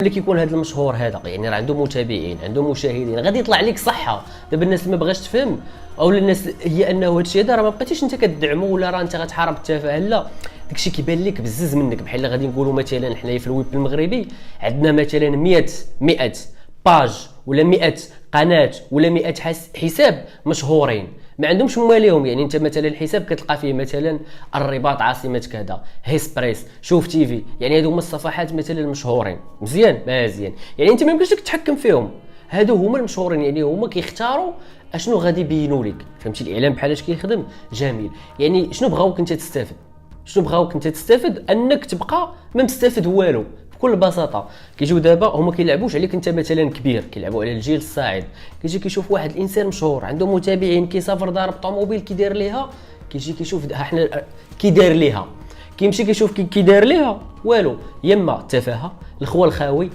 ملي كيكون هذا المشهور هذا يعني راه عنده متابعين عنده مشاهدين غادي يطلع لك صحه. دابا الناس اللي ما بغاش تفهم او الناس هي انه هذا الشيء هذا راه ما بقيتيش انت كتدعمو ولا راه انت غتحارب التفاهه. لا، داكشي كيبان لك بزز منك. بحال غادي نقولوا مثلا حنايا في الويب المغربي عندنا مثلا 100 باج ولا 100 قناه ولا 100 حساب مشهورين ما عندهمش مواليهم. يعني انت مثلا الحساب كتلقى فيه مثلا الرباط عاصمه كذا، هيسبريس، شوف تيفي، يعني هادو هما الصفحات مثلا المشهورين. مزيان يعني انت ما يمكنش لك تتحكم فيهم. هادو هما المشهورين، يعني هما كيختاروا اشنو غادي يبينوا لك. فهمتي الاعلام بحال اش كيخدم؟ جميل. يعني شنو بغاوك انت تستافد؟ انك تبقى ما مستافد والو بكل بساطه. كيجيو دابا هما كيلعبوش عليك انت مثلا كبير، كيلعبوا على الجيل الصاعد. كيجي كيشوف واحد الانسان مشهور عنده متابعين كيسافر ضارب طوموبيل كيدير ليها، كيجي كيشوف حنا كيدير ليها، كيمشي كيشوف كيدير ليها والو. يما التفاهه، الخوى الخاوي.